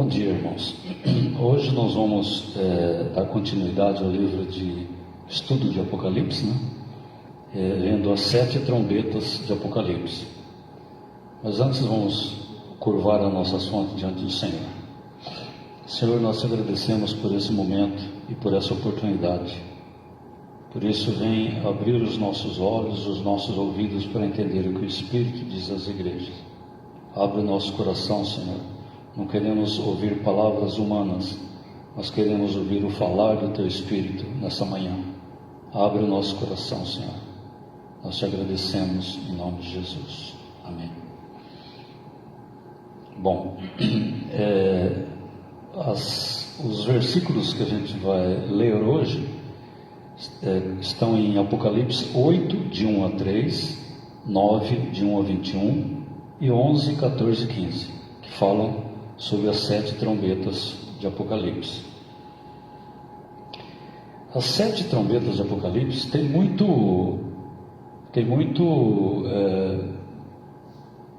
Bom dia, irmãos. Hoje nós vamos dar continuidade ao livro de estudo de Apocalipse, lendo as 7 trombetas de Apocalipse. Mas antes vamos curvar a nossa fronte diante do Senhor. Senhor, nós te agradecemos por esse momento e por essa oportunidade. Por isso, vem abrir os nossos olhos, os nossos ouvidos para entender o que o Espírito diz às igrejas. Abre o nosso coração, Senhor. Não queremos ouvir palavras humanas, mas queremos ouvir o falar do Teu Espírito nessa manhã. Abre o nosso coração, Senhor. Nós te agradecemos em nome de Jesus. Amém. Bom, os versículos que a gente vai ler hoje estão em Apocalipse 8, de 1 a 3, 9, de 1 a 21 e 11, 14 e 15, que falam sobre as 7 trombetas de Apocalipse. As 7 trombetas de Apocalipse tem muito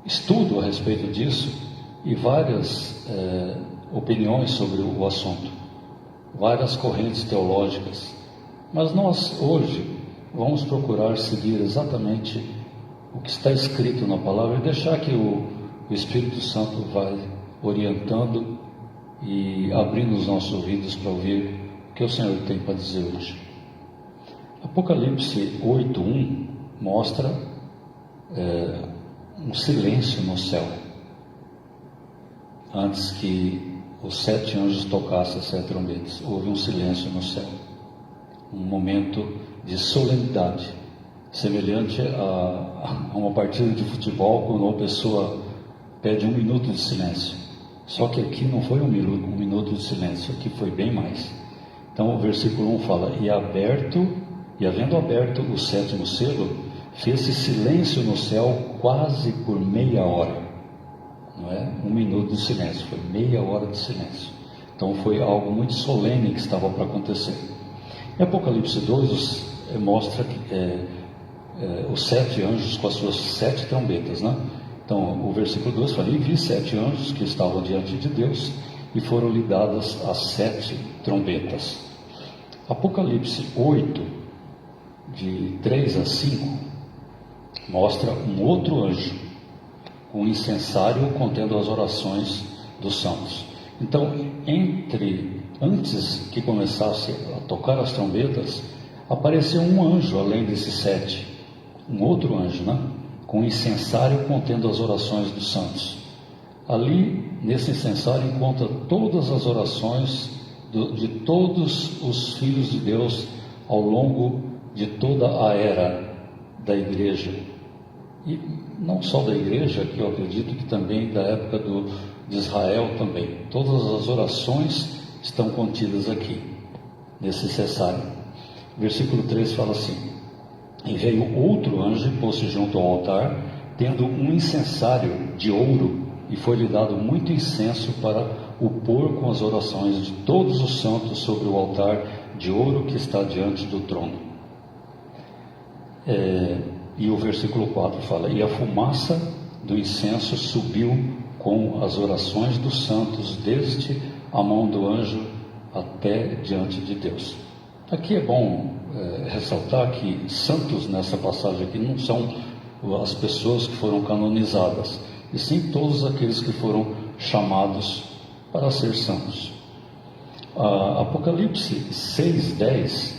estudo a respeito disso e várias opiniões sobre o assunto, várias correntes teológicas, mas nós hoje vamos procurar seguir exatamente o que está escrito na palavra e deixar que o Espírito Santo vai orientando e abrindo os nossos ouvidos para ouvir o que o Senhor tem para dizer hoje. Apocalipse 8:1 mostra um silêncio no céu, antes que os 7 anjos tocassem as 7 trombetas. Houve um silêncio no céu, um momento de solenidade, semelhante a uma partida de futebol, quando uma pessoa pede 1 minuto de silêncio. Só que aqui não foi um minuto de silêncio, aqui foi bem mais. Então o versículo 1 fala: e havendo aberto o 7º selo, fez-se silêncio no céu quase por meia hora. Não é 1 minuto de silêncio, foi meia hora de silêncio. Então foi algo muito solene que estava para acontecer. Em Apocalipse 2 mostra que os 7 anjos com as suas 7 trombetas, Então o versículo 2 fala: e vi 7 anjos que estavam diante de Deus, e foram lhe dadas as 7 trombetas. Apocalipse 8, de 3 a 5, mostra um outro anjo, um incensário contendo as orações dos santos. Então, antes que começasse a tocar as trombetas, apareceu um anjo além desses 7, um outro anjo, com um incensário contendo as orações dos santos. Ali, nesse incensário, encontra todas as orações de todos os filhos de Deus ao longo de toda a era da igreja. E não só da igreja, que eu acredito que também da época de Israel também. Todas as orações estão contidas aqui, nesse incensário. Versículo 3 fala assim: e veio outro anjo e pôs-se junto ao altar, tendo um incensário de ouro, e foi-lhe dado muito incenso para o pôr com as orações de todos os santos sobre o altar de ouro que está diante do trono. E o versículo 4 fala: e a fumaça do incenso subiu com as orações dos santos, desde a mão do anjo até diante de Deus. Aqui é bom ressaltar que santos nessa passagem aqui não são as pessoas que foram canonizadas, e sim todos aqueles que foram chamados para ser santos. Apocalipse 6:10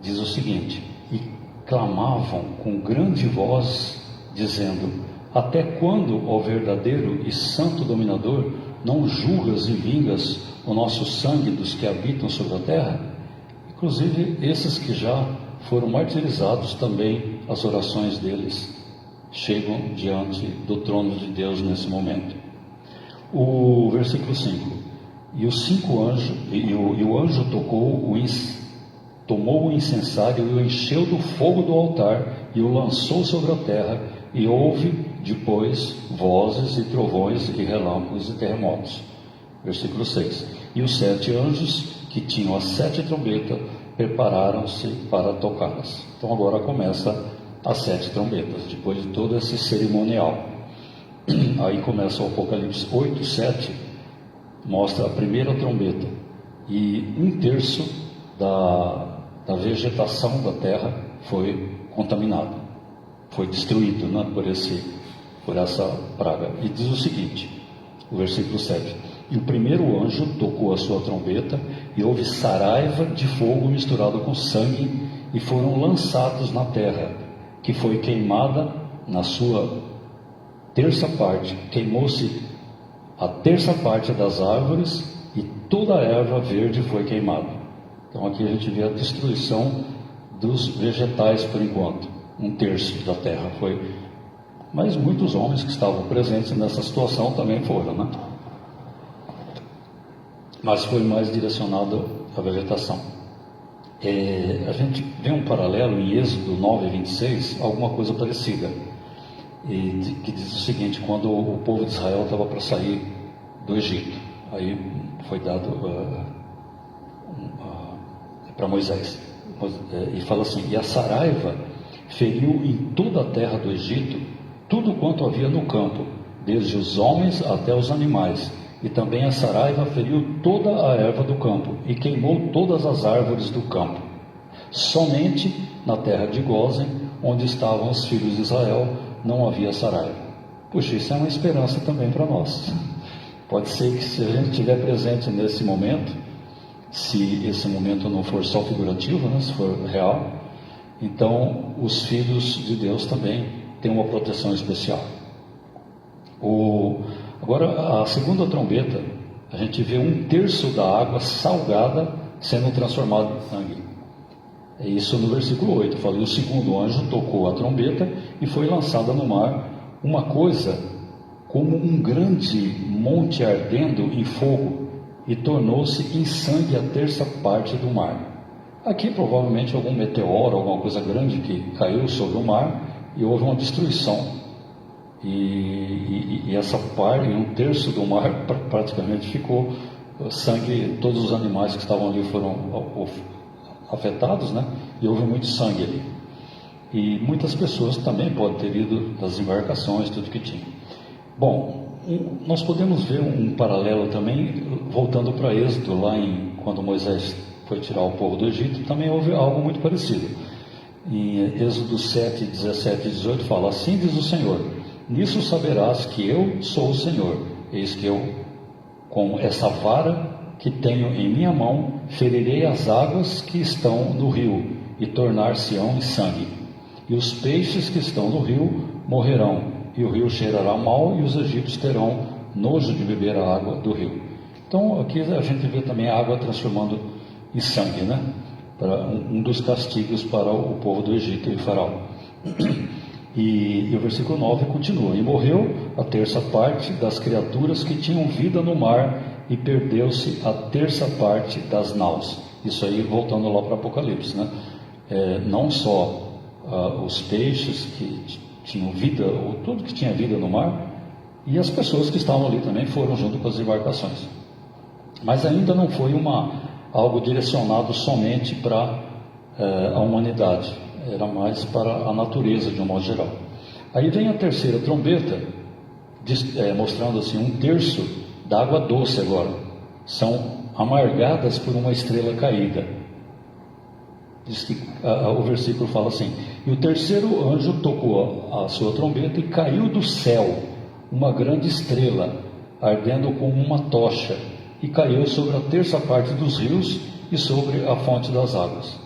diz o seguinte: e clamavam com grande voz, dizendo: até quando, ó verdadeiro e santo dominador, não julgas e vingas o nosso sangue dos que habitam sobre a terra? Inclusive, esses que já foram martirizados, também as orações deles chegam diante do trono de Deus nesse momento. O versículo 5: e os 5 anjos, e o anjo tomou o incensário e o encheu do fogo do altar e o lançou sobre a terra, e houve depois vozes e trovões e relâmpagos e terremotos. Versículo 6: e os 7 anjos que tinham as 7 trombetas prepararam-se para tocá-las. Então agora começa as 7 trombetas, depois de todo esse cerimonial. Aí começa o Apocalipse 8:7, mostra a primeira trombeta, e 1/3 da vegetação da terra foi contaminada, foi destruído, né, por essa praga. E diz o seguinte, o versículo 7: e o primeiro anjo tocou a sua trombeta, e houve saraiva de fogo misturado com sangue, e foram lançados na terra, que foi queimada na sua terça parte. Queimou-se a terça parte das árvores, e toda a erva verde foi queimada. Então aqui a gente vê a destruição dos vegetais por enquanto. 1/3 da terra foi. Mas muitos homens que estavam presentes nessa situação também foram, né? Mas foi mais direcionado à vegetação. A gente vê um paralelo em Êxodo 9:26, alguma coisa parecida, que diz o seguinte: quando o povo de Israel estava para sair do Egito, aí foi dado para Moisés, e fala assim: e a saraiva feriu em toda a terra do Egito tudo quanto havia no campo, desde os homens até os animais, e também a saraiva feriu toda a erva do campo, e queimou todas as árvores do campo. Somente na terra de Gósen, onde estavam os filhos de Israel, não havia saraiva. Puxa, isso é uma esperança também para nós. Pode ser que, se a gente estiver presente nesse momento, se esse momento não for só figurativo, né, se for real, então os filhos de Deus também têm uma proteção especial. Agora, a segunda trombeta, a gente vê 1/3 da água salgada sendo transformada em sangue. É isso no versículo 8. Falei: o segundo anjo tocou a trombeta, e foi lançada no mar uma coisa como um grande monte ardendo em fogo, e tornou-se em sangue a terça parte do mar. Aqui provavelmente algum meteoro, alguma coisa grande que caiu sobre o mar, e houve uma destruição. E essa parte, 1/3 do mar, praticamente ficou sangue. Todos os animais que estavam ali foram afetados, né? E houve muito sangue ali. E muitas pessoas também podem ter ido das embarcações, tudo que tinha. Bom, nós podemos ver um paralelo também, voltando para Êxodo, quando Moisés foi tirar o povo do Egito, também houve algo muito parecido. Em Êxodo 7, 17 e 18 fala: assim diz o Senhor: nisso saberás que eu sou o Senhor. Eis que eu, com essa vara que tenho em minha mão, ferirei as águas que estão no rio, e tornar-se-ão em sangue. E os peixes que estão no rio morrerão, e o rio cheirará mal, e os egípcios terão nojo de beber a água do rio. Então aqui a gente vê também a água transformando em sangue, né? Para um dos castigos para o povo do Egito e Faraó. E o versículo 9 continua: e morreu a terça parte das criaturas que tinham vida no mar, e perdeu-se a terça parte das naus. Isso aí voltando lá para Apocalipse, né? Não só os peixes que tinham vida, ou tudo que tinha vida no mar, e as pessoas que estavam ali também foram junto com as embarcações. Mas ainda não foi algo direcionado somente para a humanidade, era mais para a natureza de um modo geral. Aí vem a terceira trombeta, mostrando assim 1/3 da água doce agora, são amargadas por uma estrela caída. Diz que o versículo fala assim: e o terceiro anjo tocou a sua trombeta, e caiu do céu uma grande estrela, ardendo como uma tocha, e caiu sobre a terça parte dos rios e sobre a fonte das águas.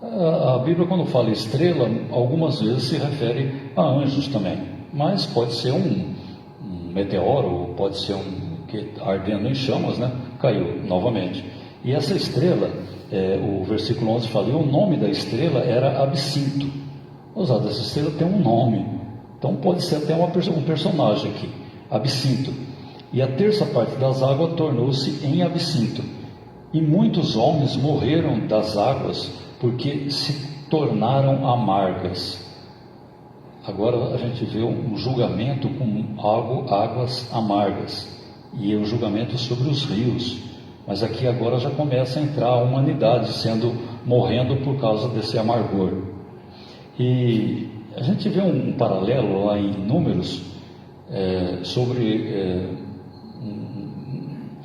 A Bíblia, quando fala estrela, algumas vezes se refere a anjos também, mas pode ser um meteoro, pode ser que ardendo em chamas, né? Caiu novamente. E essa estrela, o versículo 11 fala: e o nome da estrela era Absinto. Ousado, essa estrela tem um nome, então pode ser até um personagem aqui, Absinto. E a terça parte das águas tornou-se em absinto, e muitos homens morreram das águas, porque se tornaram amargas. Agora a gente vê um julgamento com águas amargas, e o julgamento sobre os rios. Mas aqui agora já começa a entrar a humanidade morrendo por causa desse amargor. E a gente vê um paralelo lá em Números, sobre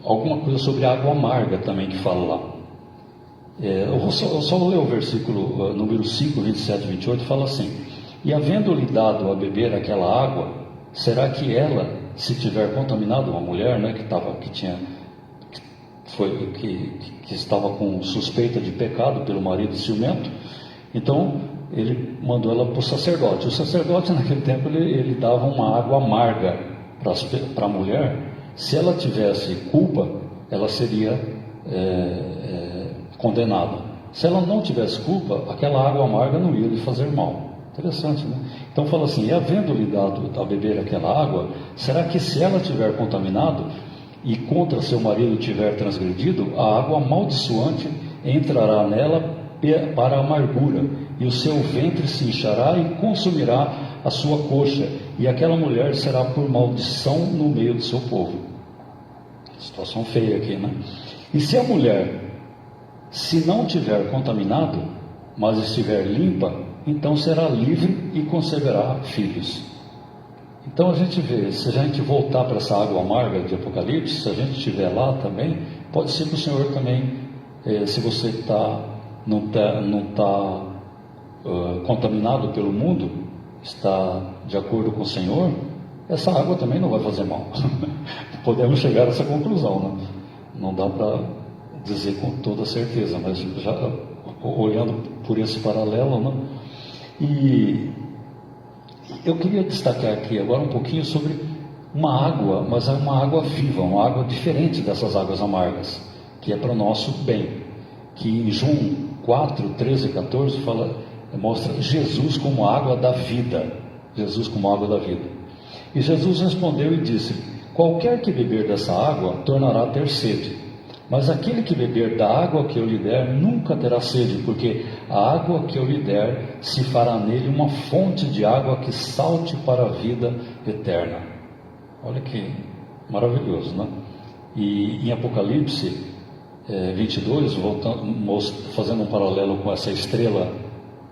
alguma coisa sobre a água amarga também que fala lá. Eu só vou ler o versículo número 5, 27 e 28, fala assim: e havendo-lhe dado a beber aquela água, será que ela, se tiver contaminado, uma mulher, né, que estava com suspeita de pecado pelo marido ciumento, então ele mandou ela para o sacerdote. O sacerdote naquele tempo ele dava uma água amarga para a mulher. Se ela tivesse culpa, ela seria condenada. Se ela não tivesse culpa, aquela água amarga não ia lhe fazer mal. Interessante, né? Então fala assim: e havendo-lhe dado a beber aquela água, será que se ela tiver contaminado e contra seu marido tiver transgredido, a água amaldiçoante entrará nela para a amargura, e o seu ventre se inchará e consumirá a sua coxa, e aquela mulher será por maldição no meio do seu povo. Situação feia aqui, né? E se a mulher, se não tiver contaminado, mas estiver limpa, então será livre e conceberá filhos. Então a gente vê, se a gente voltar para essa água amarga de Apocalipse, se a gente estiver lá também, pode ser que o Senhor também, se você não está contaminado pelo mundo, está de acordo com o Senhor, essa água também não vai fazer mal. Podemos chegar a essa conclusão, né? Não dá para dizer com toda certeza, mas já olhando por esse paralelo, né? E eu queria destacar aqui agora um pouquinho sobre uma água, mas é uma água viva, uma água diferente dessas águas amargas, que é para o nosso bem, que em João 4, 13 e 14 mostra Jesus como água da vida. Jesus como água da vida. E Jesus respondeu e disse: qualquer que beber dessa água tornará a ter sede, mas aquele que beber da água que eu lhe der nunca terá sede, porque a água que eu lhe der se fará nele uma fonte de água que salte para a vida eterna. Olha que maravilhoso, né? E em Apocalipse 22, fazendo um paralelo com essa estrela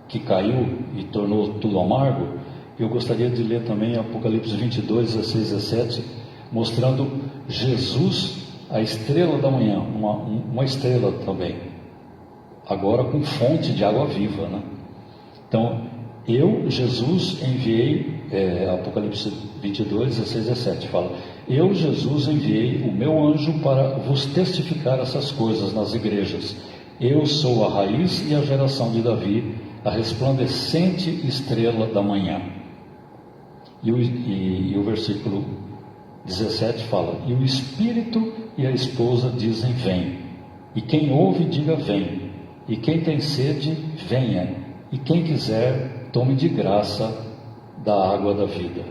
que caiu e tornou tudo amargo, eu gostaria de ler também Apocalipse 22, 16 e 17, mostrando Jesus, a estrela da manhã, uma estrela também, agora com fonte de água viva, né? Então, eu, Jesus, enviei, Apocalipse 22, 16 e 17, fala: eu, Jesus, enviei o meu anjo para vos testificar essas coisas nas igrejas. Eu sou a raiz e a geração de Davi, a resplandecente estrela da manhã. E o versículo 17 fala: e o Espírito e a esposa dizem: vem. E quem ouve, diga: vem. E quem tem sede, venha. E quem quiser, tome de graça da água da vida.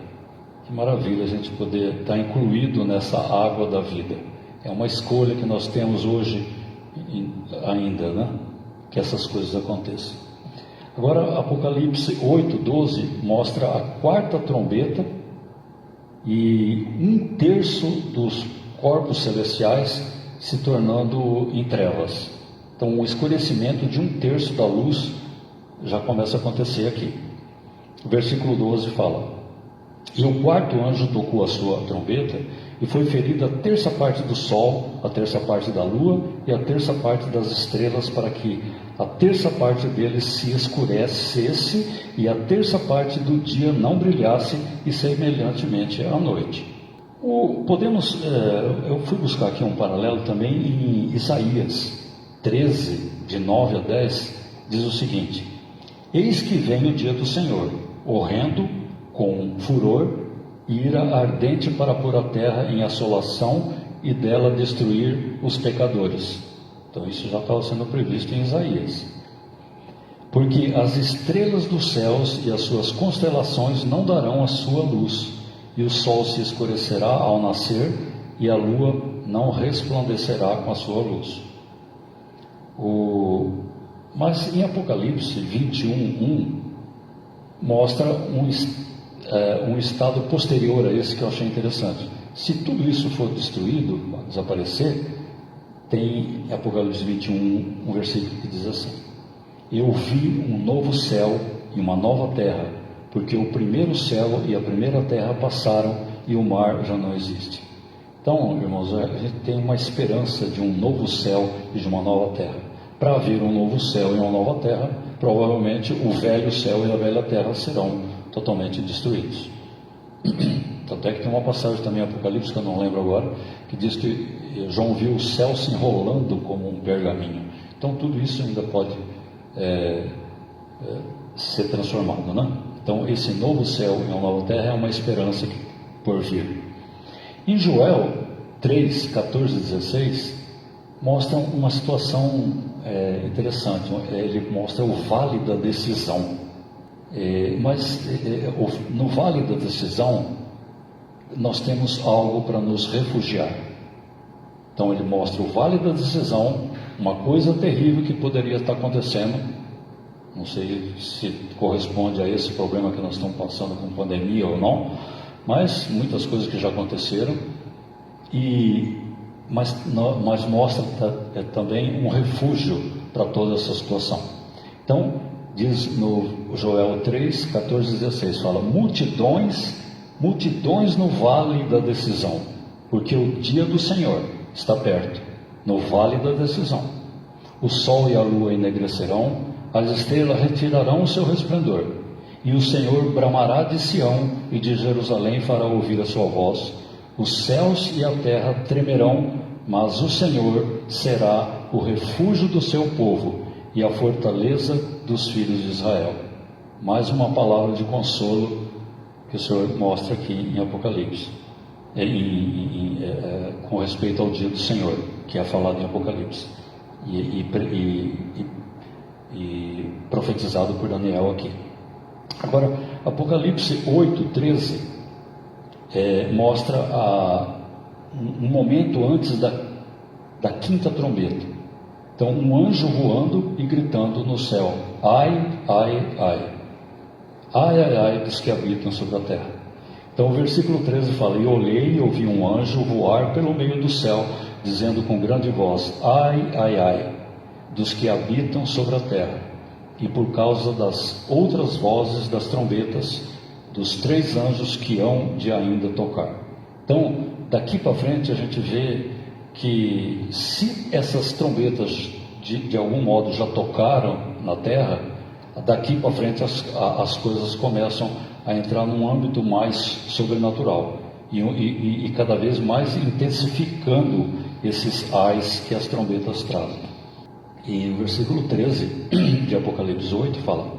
Que maravilha a gente poder estar incluído nessa água da vida. É uma escolha que nós temos hoje ainda, né? Que essas coisas aconteçam. Agora, Apocalipse 8, 12 mostra a quarta trombeta e 1/3 dos corpos celestiais se tornando em trevas. Então, o escurecimento de 1/3 da luz já começa a acontecer aqui. O versículo 12 fala: e o quarto anjo tocou a sua trombeta, e foi ferida a terça parte do sol, a terça parte da lua e a terça parte das estrelas, para que a terça parte deles se escurecesse e a terça parte do dia não brilhasse, e semelhantemente à noite. Eu fui buscar aqui um paralelo também em Isaías 13, de 9 a 10, diz o seguinte: eis que vem o dia do Senhor, horrendo, com furor e ira ardente, para pôr a terra em assolação e dela destruir os pecadores. Então isso já estava sendo previsto em Isaías. Porque as estrelas dos céus e as suas constelações não darão a sua luz, e o sol se escurecerá ao nascer, e a lua não resplandecerá com a sua luz. Mas em Apocalipse 21, 1 mostra um estado posterior a esse que eu achei interessante. Se tudo isso for destruído, desaparecer, tem em Apocalipse 21 um versículo que diz assim: eu vi um novo céu e uma nova terra, porque o primeiro céu e a primeira terra passaram e o mar já não existe. Então, irmãos, a gente tem uma esperança de um novo céu e de uma nova terra. Para haver um novo céu e uma nova terra, provavelmente o velho céu e a velha terra serão totalmente destruídos. Até que tem uma passagem também em Apocalipse, que eu não lembro agora, que diz que João viu o céu se enrolando como um pergaminho. Então tudo isso ainda pode ser transformado, né? Então esse novo céu e uma nova terra é uma esperança por vir. Em Joel 3, 14 e 16 mostram uma situação interessante. Ele mostra o vale da decisão. Mas no vale da decisão nós temos algo para nos refugiar. Então ele mostra o vale da decisão, uma coisa terrível que poderia estar acontecendo. Não sei se corresponde a esse problema que nós estamos passando com pandemia ou não, mas muitas coisas que já aconteceram, mas mostra também um refúgio para toda essa situação. Então, diz no Joel 3, 14 e 16, fala: multidões no vale da decisão, porque o dia do Senhor está perto, no vale da decisão. O sol e a lua enegrecerão, as estrelas retirarão o seu resplendor, e o Senhor bramará de Sião, e de Jerusalém fará ouvir a sua voz. Os céus e a terra tremerão, mas o Senhor será o refúgio do seu povo e a fortaleza dos filhos de Israel. Mais uma palavra de consolo que o Senhor mostra aqui em Apocalipse, com respeito ao dia do Senhor, que é falado em Apocalipse e profetizado por Daniel aqui. Agora, Apocalipse 8, 13 mostra um momento antes da quinta trombeta. Então, um anjo voando e gritando no céu: ai, ai, ai, ai, ai, ai dos que habitam sobre a terra. Então o versículo 13 fala: e olhei e ouvi um anjo voar pelo meio do céu, dizendo com grande voz: ai, ai, ai dos que habitam sobre a terra, e por causa das outras vozes das trombetas dos 3 anjos que hão de ainda tocar. Então, daqui para frente a gente vê que se essas trombetas de algum modo já tocaram na terra, daqui para frente as coisas começam a entrar num âmbito mais sobrenatural e cada vez mais intensificando esses ais que as trombetas trazem. E o versículo 13 de Apocalipse 8 fala: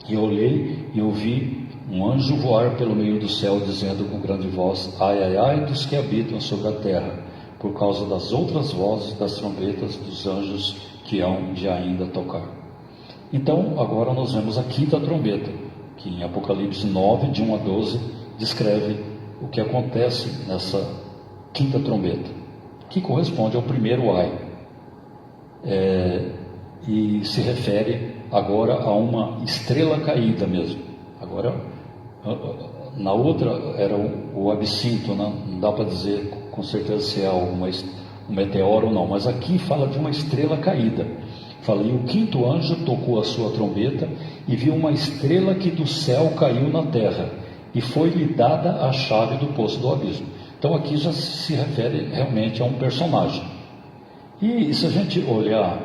e eu olhei e ouvi um anjo voar pelo meio do céu, dizendo com grande voz: ai, ai, ai dos que habitam sobre a terra, por causa das outras vozes das trombetas dos anjos que hão de ainda tocar. Então, agora nós vemos a quinta trombeta, que em Apocalipse 9, de 1 a 12, descreve o que acontece nessa quinta trombeta, que corresponde ao primeiro ai. E se refere agora a uma estrela caída mesmo. Agora, na outra era o absinto, né? Não dá para dizer com certeza se é um meteoro ou não, mas aqui fala de uma estrela caída. Fala: e o quinto anjo tocou a sua trombeta, e viu uma estrela que do céu caiu na terra, e foi-lhe dada a chave do poço do abismo. Então aqui já se refere realmente a um personagem. E se a gente olhar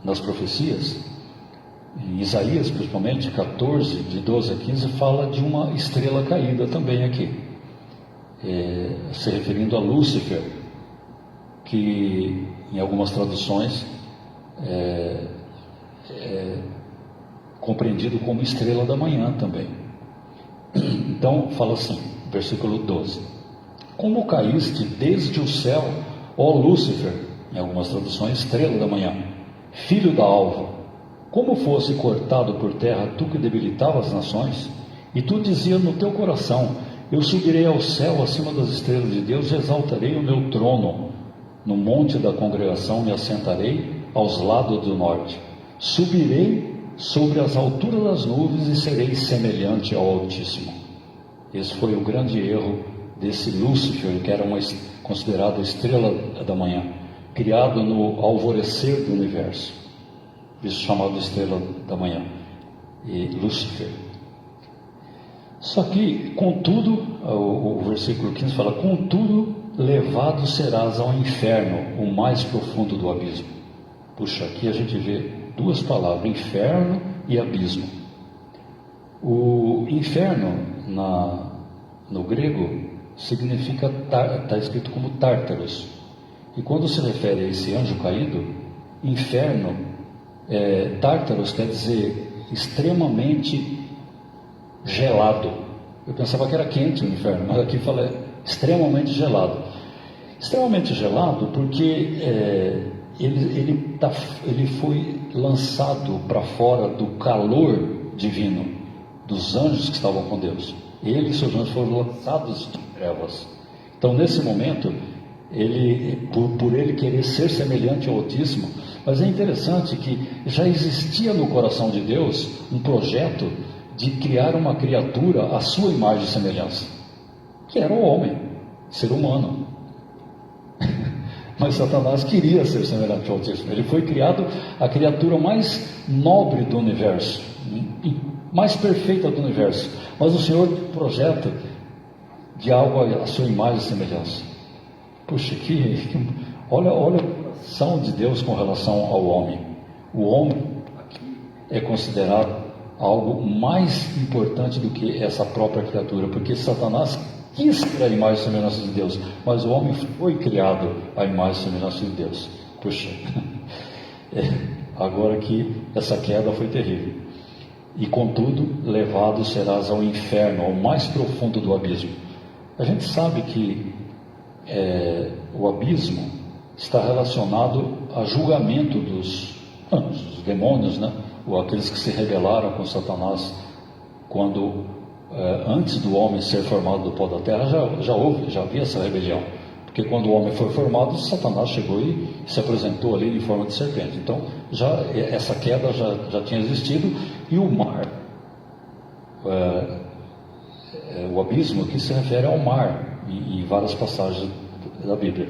nas profecias, em Isaías principalmente, 14, de 12 a 15, fala de uma estrela caída também aqui, se referindo a Lúcifer, que em algumas traduções é compreendido como estrela da manhã também. Então fala assim, versículo 12: como caíste desde o céu, ó Lúcifer, em algumas traduções, estrela da manhã, filho da alva, como fosse cortado por terra, tu que debilitavas as nações, e tu dizias no teu coração: eu subirei ao céu acima das estrelas de Deus, e exaltarei o meu trono, no monte da congregação me assentarei aos lados do norte, subirei sobre as alturas das nuvens e serei semelhante ao Altíssimo. Esse foi o grande erro desse Lúcifer, que era considerado a estrela da manhã, criado no alvorecer do universo, isso chamado estrela da manhã, e Lúcifer. Só que, contudo, o versículo 15 fala: contudo, levado serás ao inferno, o mais profundo do abismo. Puxa, aqui a gente vê duas palavras, inferno e abismo. O inferno, no grego, significa, está escrito como Tártaros. E quando se refere a esse anjo caído, inferno, Tártaros quer dizer extremamente gelado. Eu pensava que era quente o inferno, mas aqui fala extremamente gelado. Extremamente gelado porque ele foi lançado para fora do calor divino dos anjos que estavam com Deus. Ele e seus anjos foram lançados de trevas. Então, nesse momento, por ele querer ser semelhante ao Altíssimo, mas é interessante que já existia no coração de Deus um projeto de criar uma criatura à sua imagem e semelhança, que era o homem, ser humano. Mas Satanás queria ser semelhante ao Altíssimo. Ele foi criado a criatura mais nobre do universo, mais perfeita do universo. Mas o Senhor projeta de algo à sua imagem e semelhança. Puxa, olha o coração de Deus com relação ao homem. O homem aqui é considerado algo mais importante do que essa própria criatura, porque Satanás quis criar a imagem e semelhança de Deus, mas o homem foi criado à imagem e semelhança de Deus. Puxa, agora que essa queda foi terrível. E contudo, levado serás ao inferno, ao mais profundo do abismo. A gente sabe que o abismo está relacionado a julgamento dos demônios, né? Ou aqueles que se rebelaram com Satanás quando antes do homem ser formado do pó da terra, já havia essa rebelião, porque quando o homem foi formado, Satanás chegou e se apresentou ali em forma de serpente. Então essa queda já tinha existido. E o mar, o abismo aqui se refere ao mar em várias passagens da Bíblia.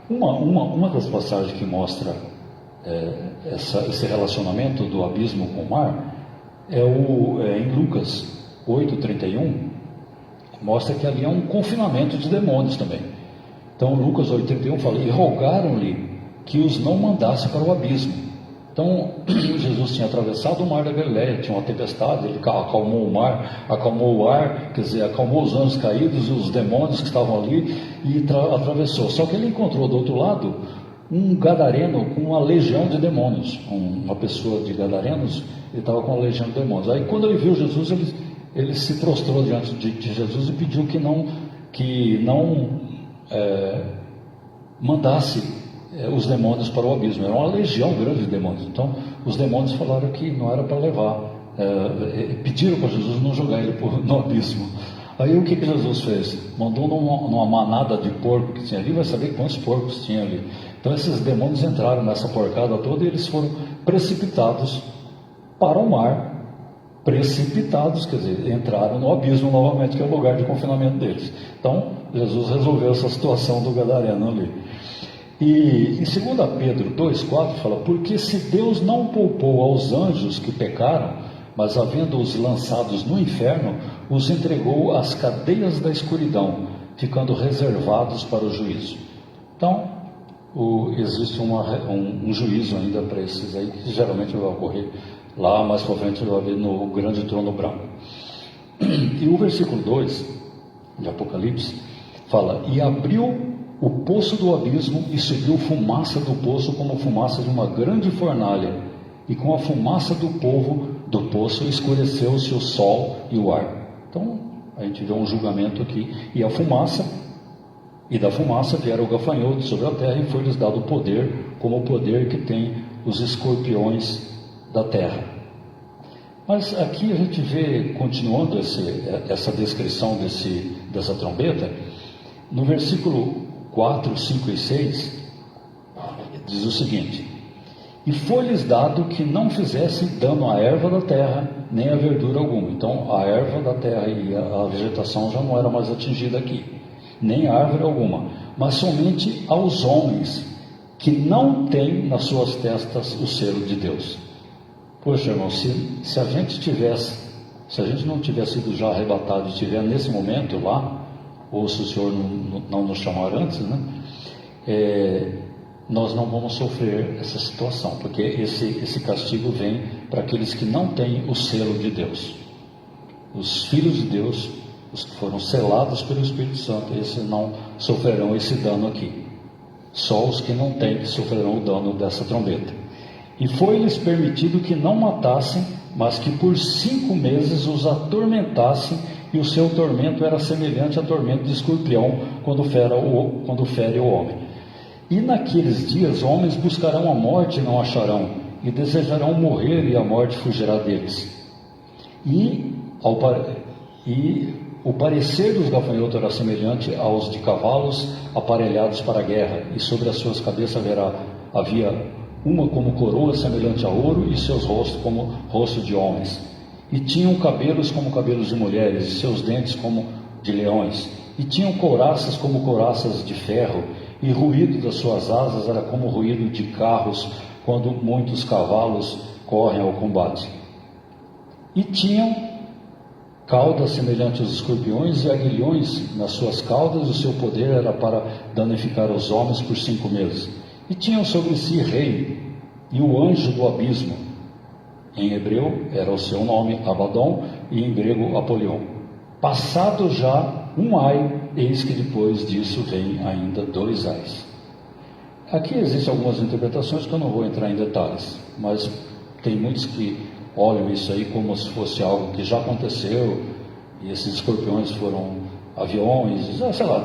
Uma das passagens que mostra esse relacionamento do abismo com o mar em Lucas 8:31, mostra que ali é um confinamento de demônios também. Então Lucas 8:31 fala: e rogaram-lhe que os não mandasse para o abismo. Então Jesus tinha atravessado o mar da Galileia, tinha uma tempestade, ele acalmou o mar, acalmou o ar, quer dizer, acalmou os anjos caídos, os demônios que estavam ali, e atravessou. Só que ele encontrou do outro lado um gadareno com uma legião de demônios, uma pessoa de gadarenos, ele estava com uma legião de demônios. Aí quando ele viu Jesus, ele se prostrou diante de Jesus e pediu que não mandasse os demônios para o abismo. Era uma legião grande de demônios. Então os demônios falaram que não era para levar, pediram para Jesus não jogar ele no abismo. Aí o que Jesus fez? Mandou numa manada de porco que tinha ali, vai saber quantos porcos tinha ali. Então esses demônios entraram nessa porcada toda e eles foram precipitados para o mar. Precipitados, quer dizer, entraram no abismo novamente, que é o lugar de confinamento deles. Então Jesus resolveu essa situação do gadareno ali. E em 2 Pedro 2,4 fala: porque se Deus não poupou aos anjos que pecaram, mas havendo-os lançados no inferno, os entregou às cadeias da escuridão, ficando reservados para o juízo. Então existe um juízo ainda para esses aí, que geralmente vai ocorrer lá mais para frente, vai haver no grande trono branco. E o versículo 2 de Apocalipse fala: e abriu o poço do abismo, e subiu fumaça do poço como fumaça de uma grande fornalha, e com a fumaça do poço escureceu-se o sol e o ar. Então a gente vê um julgamento aqui. E da fumaça vieram o gafanhoto sobre a terra, e foi-lhes dado poder, como o poder que tem os escorpiões da terra. Mas aqui a gente vê, continuando essa descrição dessa trombeta, no versículo 4, 5 e 6, diz o seguinte: e foi-lhes dado que não fizessem dano à erva da terra, nem a verdura alguma. Então a erva da terra e a vegetação já não era mais atingida aqui, nem árvore alguma, mas somente aos homens que não têm nas suas testas o selo de Deus. Poxa, irmão, se a gente tivesse Se a gente não tiver sido já arrebatado e estiver nesse momento lá, ou se o Senhor não nos chamar antes, né? Nós não vamos sofrer essa situação, porque esse castigo vem para aqueles que não têm o selo de Deus. Os filhos de Deus, os que foram selados pelo Espírito Santo, esses não sofrerão esse dano aqui. Só os que não têm que sofrerão o dano dessa trombeta. E foi-lhes permitido que não matassem, mas que por 5 meses os atormentassem, e o seu tormento era semelhante a tormento de escorpião quando fere o homem. E naqueles dias homens buscarão a morte e não acharão, e desejarão morrer, e a morte fugirá deles. E o parecer dos gafanhotos era semelhante aos de cavalos aparelhados para a guerra, e sobre as suas cabeças havia uma como coroa semelhante a ouro, e seus rostos como rostos de homens. E tinham cabelos como cabelos de mulheres, e seus dentes como de leões. E tinham couraças como couraças de ferro, e o ruído das suas asas era como o ruído de carros, quando muitos cavalos correm ao combate. E tinham caudas semelhantes aos escorpiões e aguilhões nas suas caudas, e o seu poder era para danificar os homens por 5 meses. E tinham sobre si rei, e o anjo do abismo. Em hebreu era o seu nome, Abaddon, e em grego, Apolion. Passado já um ai, eis que depois disso vem ainda 2 ais. Aqui existem algumas interpretações que eu não vou entrar em detalhes, mas tem muitos que olham isso aí como se fosse algo que já aconteceu, e esses escorpiões foram aviões, sei lá,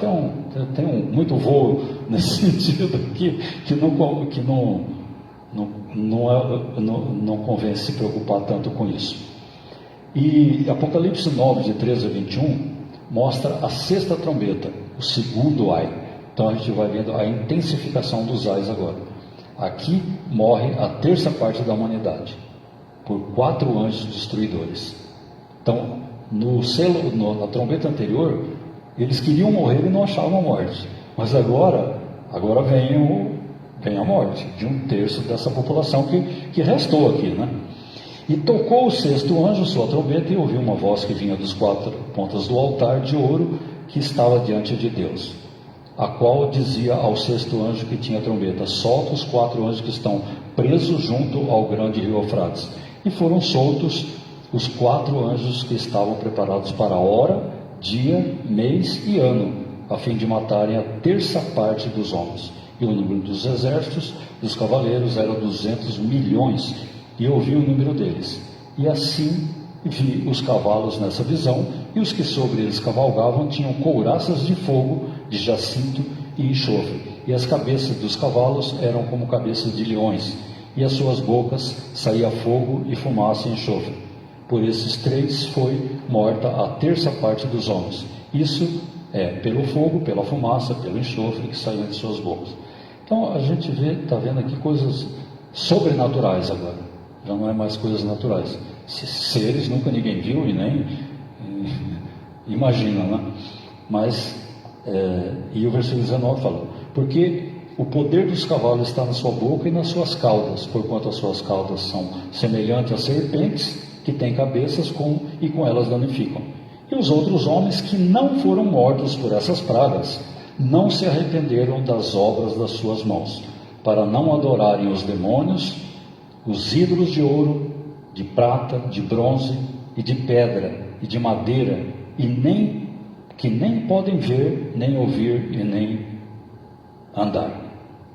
tem muito voo nesse sentido aqui, que não convém se preocupar tanto com isso. E Apocalipse 9, de 13 a 21, mostra a 6ª trombeta, o 2º ai. Então a gente vai vendo a intensificação dos ais agora. Aqui morre a 3ª parte da humanidade, por 4 anjos destruidores. Então, na trombeta anterior, eles queriam morrer e não achavam a morte. Mas agora vem a morte de 1/3 dessa população que restou aqui, né? E tocou o 6º anjo sua trombeta, e ouviu uma voz que vinha dos 4 pontas do altar de ouro que estava diante de Deus, a qual dizia ao 6º anjo que tinha a trombeta: solta os 4 anjos que estão presos junto ao grande rio Eufrates. E foram soltos os 4 anjos que estavam preparados para a hora, dia, mês e ano, a fim de matarem a 1/3 parte dos homens. E o número dos exércitos dos cavaleiros era 200 milhões, e ouvi o número deles. E assim vi os cavalos nessa visão, e os que sobre eles cavalgavam tinham couraças de fogo, de jacinto e enxofre, e as cabeças dos cavalos eram como cabeças de leões, e as suas bocas saía fogo e fumaça e enxofre. Por esses 3 foi morta a 1/3 parte dos homens. Isso é pelo fogo, pela fumaça, pelo enxofre que saía de suas bocas. Então a gente está vendo aqui coisas sobrenaturais agora. Já não é mais coisas naturais. Seres nunca ninguém viu e nem imagina, né? Mas, e o versículo 19 fala: porque o poder dos cavalos está na sua boca e nas suas caudas, porquanto as suas caudas são semelhantes a serpentes, que têm cabeças e com elas danificam. E os outros homens que não foram mortos por essas pragas, não se arrependeram das obras das suas mãos, para não adorarem os demônios, os ídolos de ouro, de prata, de bronze e de pedra e de madeira, que nem podem ver, nem ouvir e nem andar.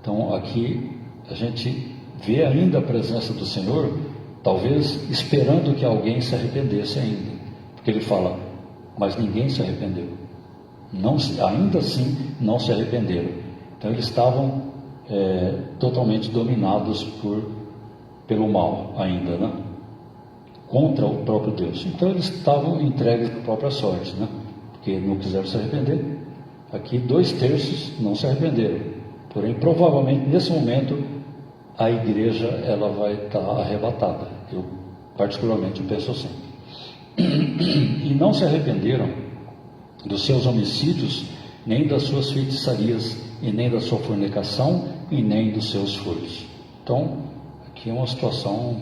Então aqui a gente vê ainda a presença do Senhor, talvez esperando que alguém se arrependesse ainda, porque ele fala: mas ninguém se arrependeu, ainda assim não se arrependeram. Então eles estavam totalmente dominados pelo mal ainda, né? Contra o próprio Deus. Então eles estavam entregues à própria sorte, né? Porque não quiseram se arrepender. Aqui 2/3 não se arrependeram. Porém, provavelmente nesse momento a igreja ela vai estar arrebatada. Eu particularmente penso assim. E não se arrependeram dos seus homicídios, nem das suas feitiçarias, e nem da sua fornicação, e nem dos seus furtos. Então aqui é uma situação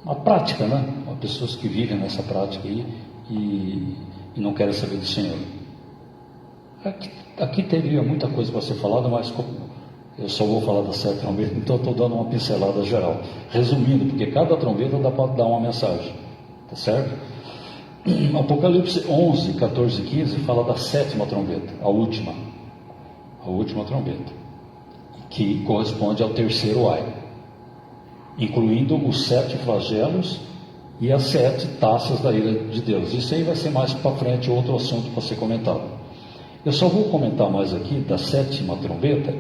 uma prática, né? Pessoas que vivem nessa prática aí e não querem saber do Senhor. Aqui teria muita coisa para ser falada, mas eu só vou falar das 7 trombetas, então eu estou dando uma pincelada geral, resumindo, porque cada trombeta dá para dar uma mensagem, tá certo? Apocalipse 11, 14 e 15 fala da 7ª trombeta, a última trombeta, que corresponde ao 3º ai, incluindo os 7 flagelos e as 7 taças da ira de Deus. Isso aí vai ser mais para frente, outro assunto para ser comentado. Eu só vou comentar mais aqui da 7ª trombeta,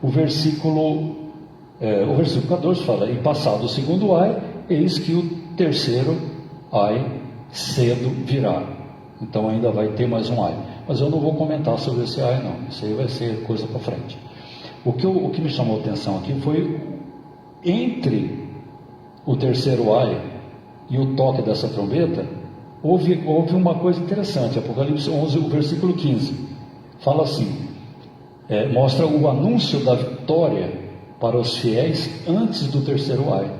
o versículo 14 fala: e passado o 2º ai, eis que o 3º ai cedo virá. Então ainda vai ter mais um ai, mas eu não vou comentar sobre esse ai não, isso aí vai ser coisa para frente. O que me chamou a atenção aqui foi entre o 3º ai e o toque dessa trombeta, houve uma coisa interessante. Apocalipse 11, o versículo 15 fala assim, mostra o anúncio da vitória para os fiéis antes do 3º ai.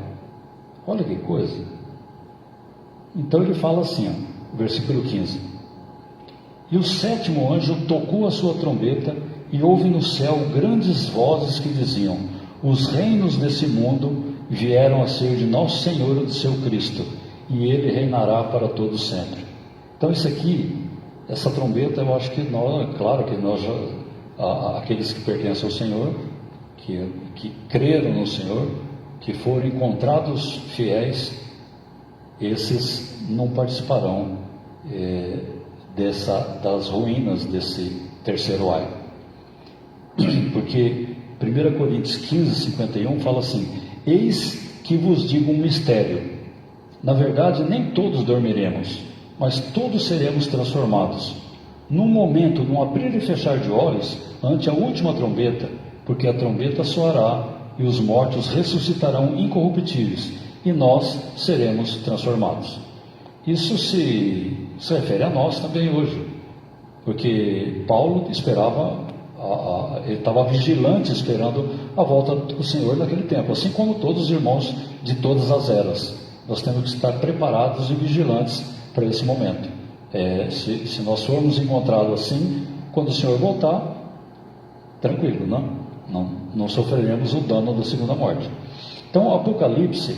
Olha que coisa. Então ele fala assim, ó, versículo 15: e o 7º anjo tocou a sua trombeta, e houve no céu grandes vozes que diziam: os reinos desse mundo vieram a ser de nosso Senhor e de seu Cristo, e ele reinará para todo sempre. Então isso aqui, essa trombeta, eu acho que nós, claro que nós, aqueles que pertencem ao Senhor, que creram no Senhor, que foram encontrados fiéis, esses não participarão das ruínas desse 3º ai. Porque 1 Coríntios 15, 51 fala assim: eis que vos digo um mistério, na verdade nem todos dormiremos, mas todos seremos transformados, num momento, num abrir e fechar de olhos, ante a última trombeta, porque a trombeta soará, e os mortos ressuscitarão incorruptíveis, e nós seremos transformados. Isso se refere a nós também hoje, porque Paulo esperava, ele estava vigilante esperando a volta do Senhor naquele tempo, assim como todos os irmãos de todas as eras. Nós temos que estar preparados e vigilantes para esse momento. Se nós formos encontrados assim, quando o Senhor voltar, tranquilo, não sofreremos o dano da segunda morte. Então, o Apocalipse,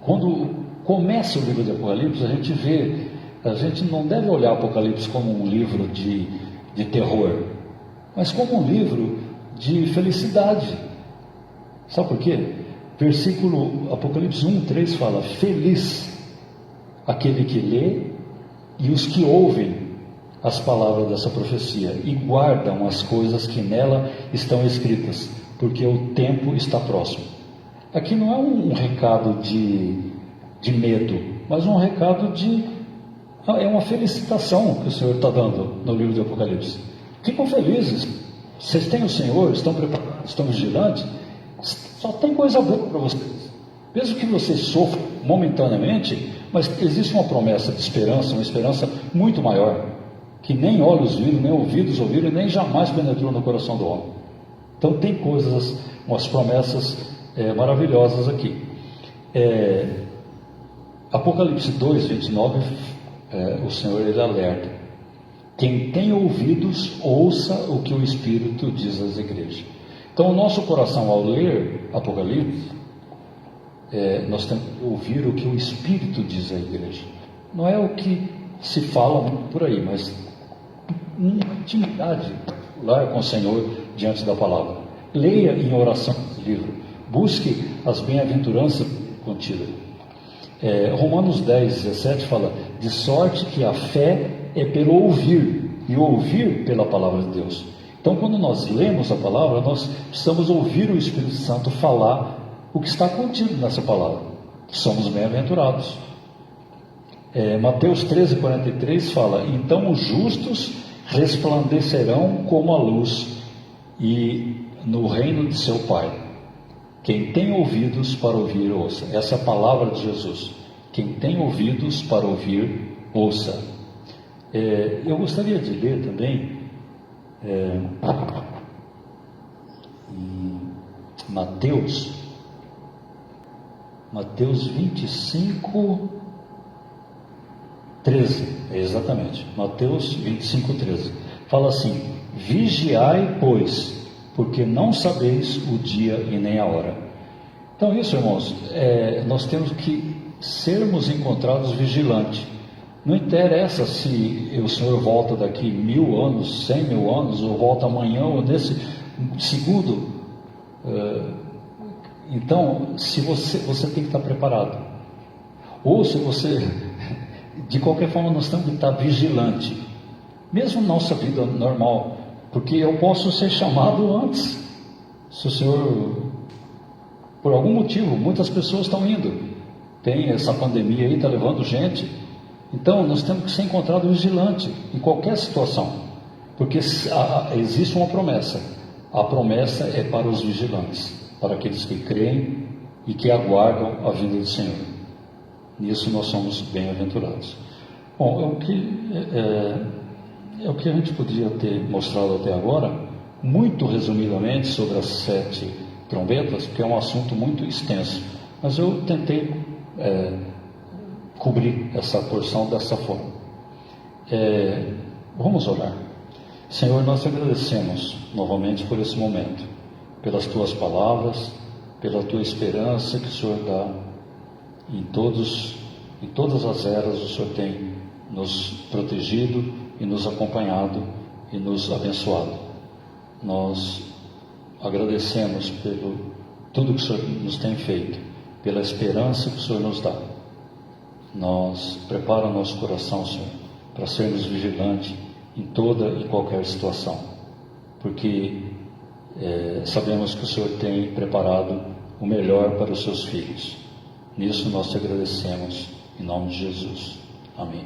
quando começa o livro de Apocalipse, a gente não deve olhar Apocalipse como um livro de terror, mas como um livro de felicidade. Sabe por quê? Apocalipse 1:3 fala: feliz aquele que lê e os que ouvem as palavras dessa profecia e guardam as coisas que nela estão escritas, porque o tempo está próximo. Aqui não é um recado de medo, mas um recado é uma felicitação que o Senhor está dando no livro de Apocalipse. Ficam felizes, vocês têm o Senhor, estão preparados, estão vigilantes, só tem coisa boa para vocês, mesmo que vocês sofram momentaneamente, mas existe uma promessa de esperança, uma esperança muito maior, que nem olhos viram, nem ouvidos ouviram, nem jamais penetrou no coração do homem. Então tem coisas, umas promessas maravilhosas aqui. Apocalipse 2:29, o Senhor ele alerta: quem tem ouvidos, ouça o que o Espírito diz às igrejas. Então o nosso coração, ao ler Apocalipse, nós temos que ouvir o que o Espírito diz à igreja. Não é o que se fala por aí, mas uma intimidade particular com o Senhor diante da palavra. Leia em oração esse livro, busque as bem-aventuranças contidas. Romanos 10:17 fala: de sorte que a fé é pelo ouvir, e ouvir pela palavra de Deus. Então, quando nós lemos a palavra, nós precisamos ouvir o Espírito Santo falar o que está contido nessa palavra. Somos bem-aventurados. Mateus 13:43 fala: então os justos resplandecerão como a luz e no reino de seu Pai. Quem tem ouvidos para ouvir, ouça. Essa é a palavra de Jesus. Quem tem ouvidos para ouvir, ouça. Eu gostaria de ler também em Mateus Mateus 25, 13, exatamente, Mateus 25, 13, fala assim: vigiai, pois, porque não sabeis o dia e nem a hora. Então isso, irmãos, nós temos que sermos encontrados vigilantes. Não interessa se o Senhor volta daqui 1000 anos, 100 mil anos, ou volta amanhã, ou nesse segundo. Então, se você tem que estar preparado. Ou se você, de qualquer forma, nós temos que estar vigilante, mesmo na nossa vida normal, porque eu posso ser chamado antes. Se o Senhor, por algum motivo, muitas pessoas estão indo, tem essa pandemia aí, está levando gente. Então, nós temos que ser encontrados vigilantes em qualquer situação, porque existe uma promessa. A promessa é para os vigilantes, para aqueles que creem e que aguardam a vinda do Senhor. Nisso nós somos bem-aventurados. Bom, é o que a gente podia ter mostrado até agora, muito resumidamente, sobre as 7 trombetas, que é um assunto muito extenso, mas eu tentei cobrir essa porção dessa forma. Vamos orar. Senhor, nós te agradecemos novamente por esse momento, pelas tuas palavras, pela tua esperança que o Senhor dá em todas as eras. O Senhor tem nos protegido e nos acompanhado e nos abençoado. Nós agradecemos pelo tudo que o Senhor nos tem feito, pela esperança que o Senhor nos dá. Nós prepara o nosso coração, Senhor, para sermos vigilantes em toda e qualquer situação, porque sabemos que o Senhor tem preparado o melhor para os seus filhos. Nisso nós te agradecemos, em nome de Jesus. Amém.